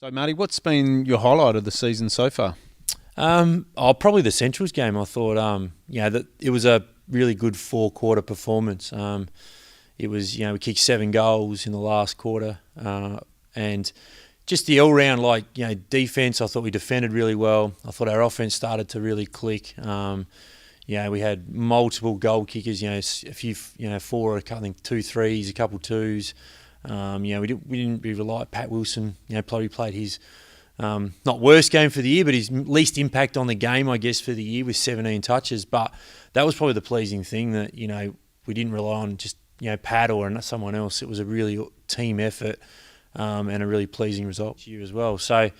So, Marty, what's been your highlight of the season so far? Probably the Centrals game. I thought, that it was a really good four-quarter performance. It was, we kicked 7 goals in the last quarter, and just the all-round, defence. I thought we defended really well. I thought our offence started to really click. We had multiple goal kickers. A few, four, I think 2 threes, a couple twos. We didn't really rely. Pat Wilson, probably played his not worst game for the year, but his least impact on the game, I guess, for the year with 17 touches. But that was probably the pleasing thing that we didn't rely on just Pat or someone else. It was a really team effort and a really pleasing result this year as well. So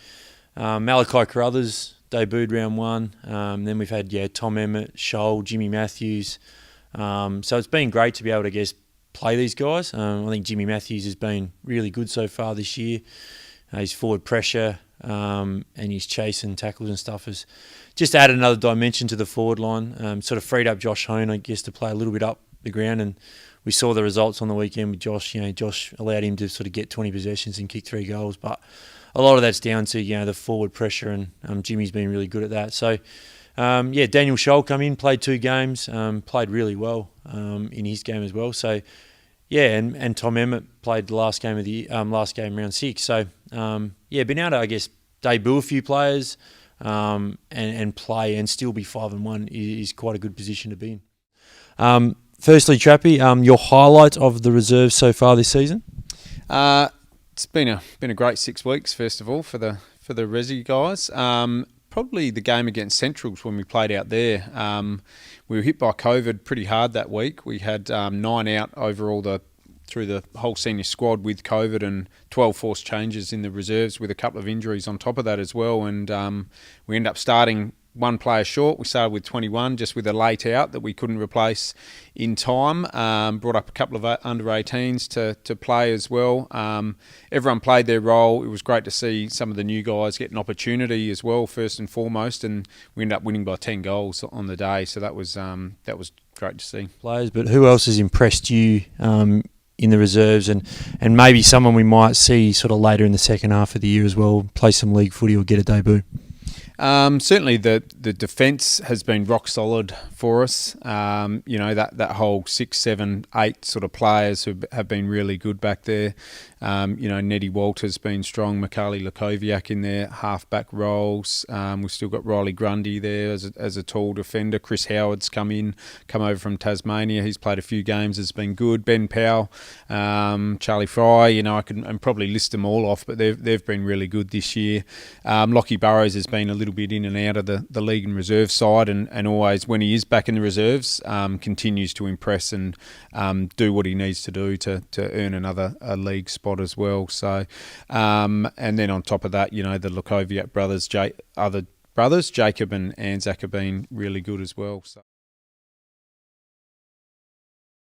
Malachi Carruthers debuted round 1. Then we've had Tom Emmett, Scholl, Jimmy Matthews. So it's been great to be able to play these guys. I think Jimmy Matthews has been really good so far this year. His forward pressure and his chase and tackles and stuff has just added another dimension to the forward line. Sort of freed up Josh Hone, I guess, to play a little bit up the ground, and we saw the results on the weekend with Josh. Josh allowed him to sort of get 20 possessions and kick 3 goals, but a lot of that's down to the forward pressure, and Jimmy's been really good at that. So Daniel Scholl come in, played 2 games, played really well in his game as well. So and Tom Emmett played the last game of the last game round 6. So been able to, I guess, debut a few players and play and still be 5-1 is quite a good position to be in. Firstly, Trappy, your highlight of the reserves so far this season? It's been a great 6 weeks. First of all, for the Resi guys, probably the game against Centrals when we played out there. We were hit by COVID pretty hard that week. We had 9 out through the whole senior squad with COVID, and 12 forced changes in the reserves with a couple of injuries on top of that as well. And we ended up starting 1 player short. We started with 21, just with a late out that we couldn't replace in time. Brought up a couple of under-18s to play as well. Everyone played their role. It was great to see some of the new guys get an opportunity as well, first and foremost, and we ended up winning by 10 goals on the day. So that was great to see. Players, but who else has impressed you in the reserves, and maybe someone we might see sort of later in the second half of the year as well, play some league footy or get a debut? Certainly the defence has been rock solid for us. That whole 6, 7, 8 sort of players who have been really good back there. Neddy Walter's been strong, Mikhaili Lukoviak in their half-back roles. We've still got Riley Grundy there as a tall defender. Chris Howard's come over from Tasmania. He's played a few games, has been good. Ben Powell, Charlie Fry, I can probably list them all off, but they've been really good this year. Lockie Burrows has been a little bit in and out of the league and reserve side, and always, when he is back in the reserves, continues to impress and do what he needs to do to earn another league spot as well. So, and then on top of that, the Lukoviak brothers, other brothers, Jacob and Anzac, have been really good as well. So.